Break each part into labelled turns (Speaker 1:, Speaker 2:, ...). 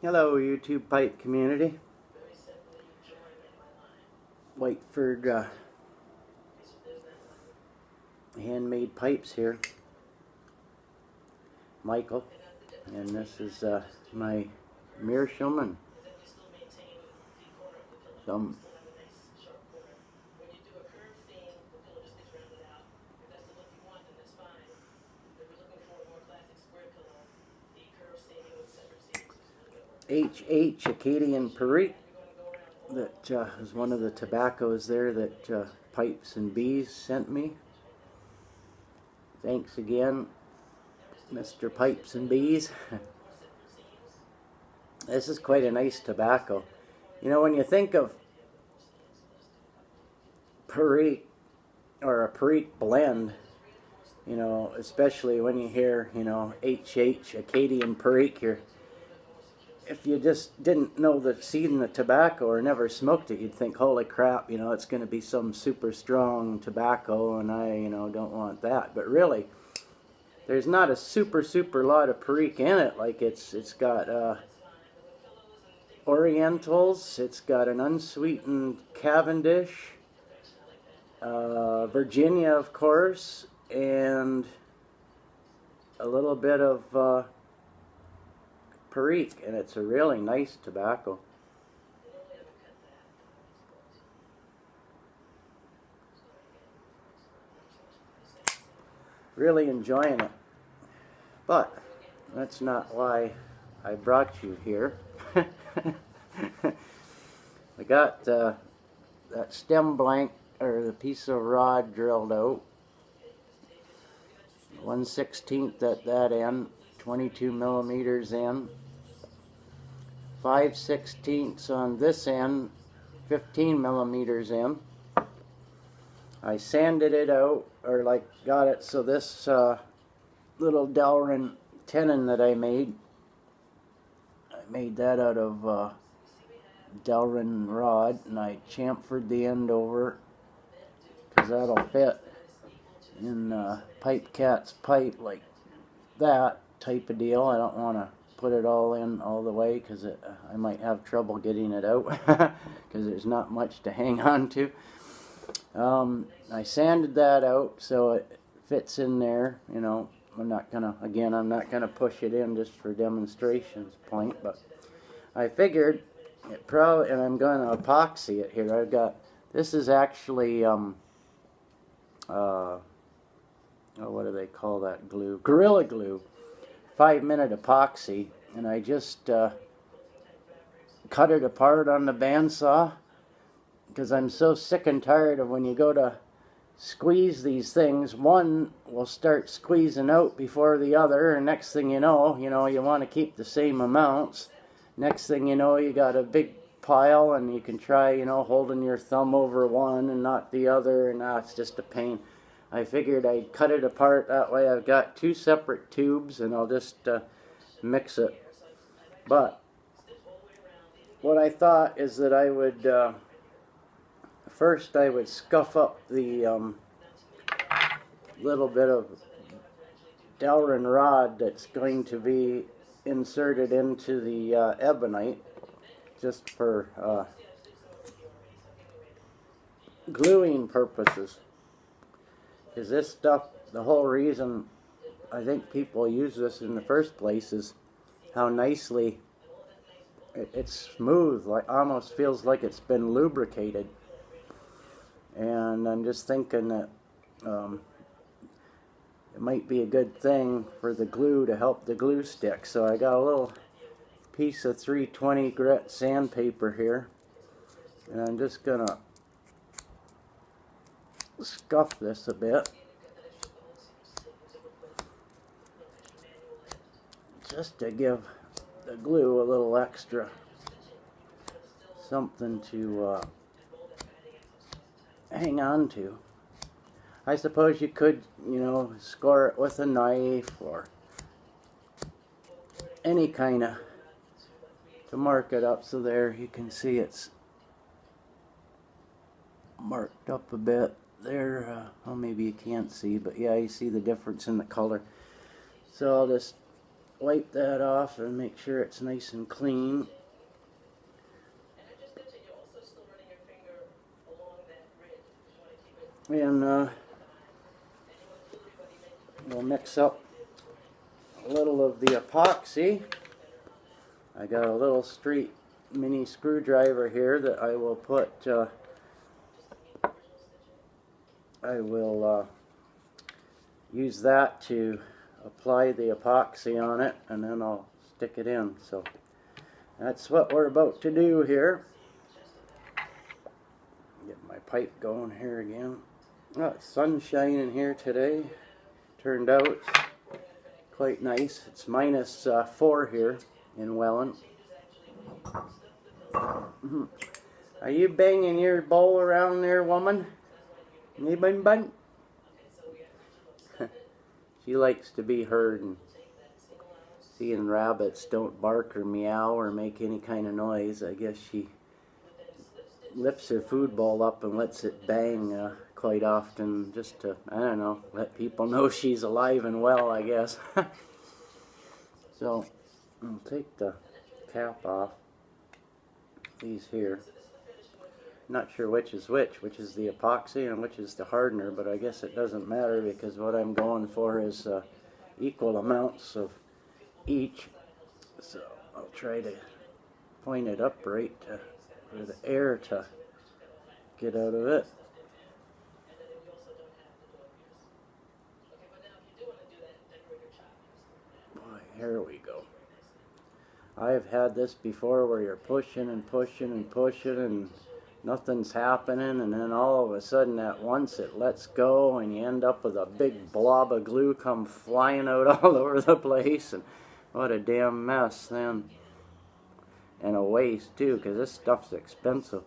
Speaker 1: Hello YouTube pipe community. Whiteford handmade pipes here. Michael, and this is my meerschaum and some HH Acadian Perique. That is one of the tobaccos there that Pipes and Bees sent me. Thanks again, Mr. Pipes and Bees. This is quite a nice tobacco. You know, when you think of Perique or a Perique blend, you know, especially when you hear, you know, HH Acadian Perique here, if you just didn't know the seed in the tobacco or never smoked it, you'd think, holy crap, you know, it's going to be some super strong tobacco, and I, you know, don't want that. But really, there's not a super lot of Perique in it. Like it's got Orientals, it's got an unsweetened Cavendish, Virginia, of course, and a little bit of Perique, and it's a really nice tobacco. Really enjoying it. But that's not why I brought you here. I got that stem blank, or the piece of rod drilled out. 1/16 at that end, 22 millimeters in. 5/16 on this end, 15 millimeters in. I sanded it out, or like got it so this little Delrin tenon that I made that out of Delrin rod, and I chamfered the end over because that'll fit in Pipe Cat's pipe like that type of deal. I don't want to put it all in all the way because I might have trouble getting it out because there's not much to hang on to. I sanded that out so it fits in there. You know, I'm not gonna push it in just for demonstration's point, but I figured it probably, and I'm going to epoxy it here. I've got, this is actually what do they call that glue? Gorilla Glue. 5-minute epoxy, and I just cut it apart on the bandsaw because I'm so sick and tired of when you go to squeeze these things, one will start squeezing out before the other, and next thing you know, you want to keep the same amounts. Next thing you know, you got a big pile, and you can try, you know, holding your thumb over one and not the other, and it's just a pain. I figured I'd cut it apart that way. I've got 2 separate tubes, and I'll just mix it. But what I thought is that I would first I would scuff up the little bit of Delrin rod that's going to be inserted into the ebonite, just for gluing purposes. Because this stuff, the whole reason I think people use this in the first place is how nicely it's smooth, like almost feels like it's been lubricated. And I'm just thinking that it might be a good thing for the glue to help the glue stick. So I got a little piece of 320 grit sandpaper here, and I'm just gonna scuff this a bit just to give the glue a little extra something to hang on to. I suppose you could, you know, score it with a knife or any kind of, to mark it up. So there you can see it's marked up a bit there. Well, maybe you can't see, but yeah, you see the difference in the color. So I'll just wipe that off and make sure it's nice and clean. And we'll mix up a little of the epoxy. I got a little straight mini screwdriver here that I will put, use that to apply the epoxy on it, and then I'll stick it in. So that's what we're about to do here. Get my pipe going here again. Oh, it's sun shining here today. Turned out quite nice. It's minus 4 here in Welland. Are you banging your bowl around there, woman? Bun? She likes to be heard, and seeing rabbits don't bark or meow or make any kind of noise, I guess she lifts her food bowl up and lets it bang quite often, just to, I don't know, let people know she's alive and well, I guess. So I'll take the cap off these here. Not sure which is which is the epoxy and which is the hardener, but I guess it doesn't matter because what I'm going for is equal amounts of each. So I'll try to point it upright for the air to get out of it. Boy, here we go. I've had this before where you're pushing and pushing and pushing and nothing's happening, and then all of a sudden at once it lets go and you end up with a big blob of glue come flying out all over the place, and what a damn mess then. And a waste too, because this stuff's expensive.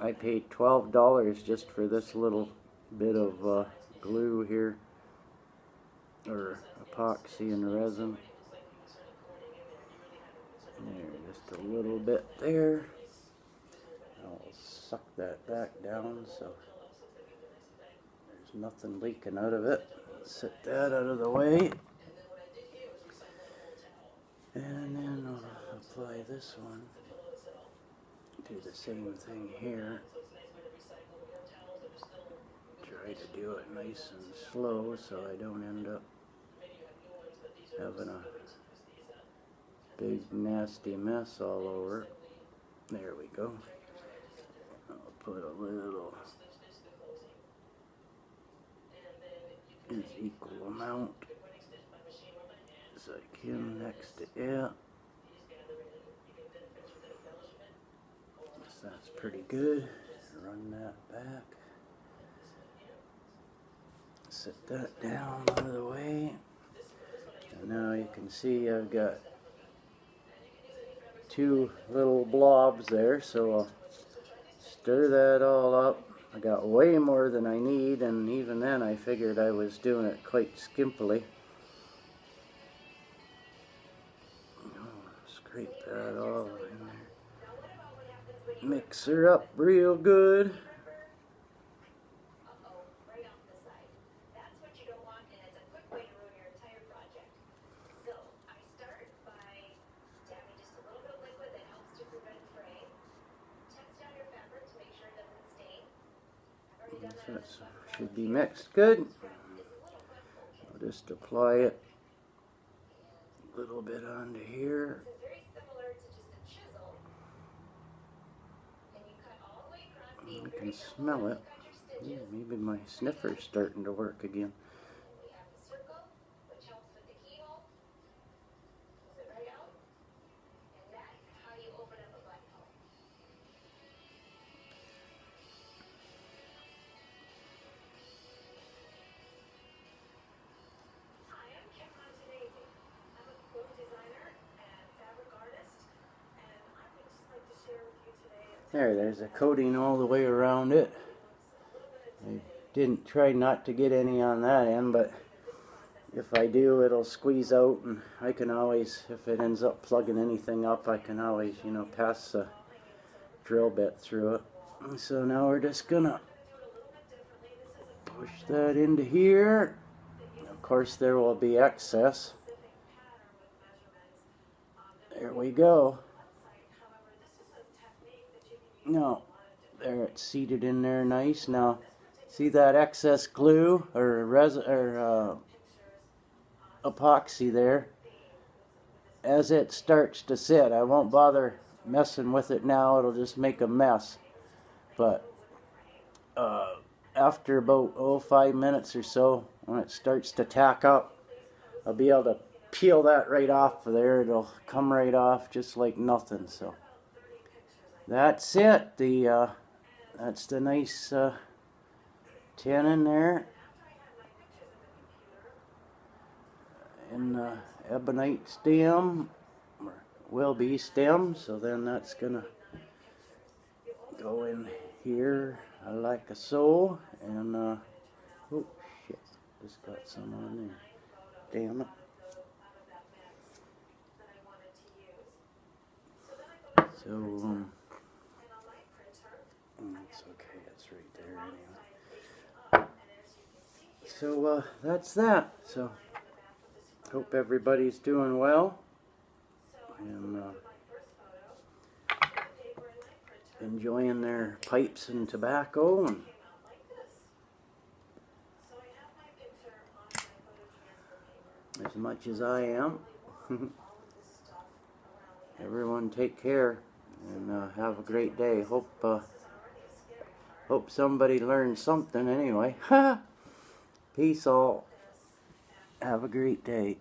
Speaker 1: I paid $12 just for this little bit of glue here, or epoxy and resin. There, just a little bit there. I'll suck that back down so there's nothing leaking out of it. Set that out of the way. And then I'll apply this one. Do the same thing here. Try to do it nice and slow so I don't end up having a big nasty mess all over. There we go. I'll put a little as equal amount as I can next to it. So that's pretty good. Run that back. Set that down out of the way. And now you can see I've got 2 little blobs there, so I'll stir that all up. I got way more than I need, and even then I figured I was doing it quite skimpily. Scrape that all in there. Mix her up real good. That should be mixed good. I'll just apply it a little bit onto here. You can smell it. Ooh, maybe my sniffer's starting to work again. There's a coating all the way around it. I didn't try not to get any on that end, but if I do, it'll squeeze out, and I can always, if it ends up plugging anything up, I can always, you know, pass the drill bit through it. So now we're just gonna push that into here. Of course, there will be excess. There we go. Now, there it's seated in there nice. Now, see that excess glue or resin or epoxy there? As it starts to sit, I won't bother messing with it now. It'll just make a mess. But after about 5 minutes or so, when it starts to tack up, I'll be able to peel that right off of there. It'll come right off just like nothing. So that's it. That's the nice tenon there in the ebonite stem, or will be stem. So then that's gonna go in here like so, and oh shit, just got some on there. Damn it. So it's okay, it's right there anyway. So that's that. So hope everybody's doing well and enjoying their pipes and tobacco, and as much as I am. Everyone take care and have a great day. Hope somebody learned something anyway. Peace all. Have a great day.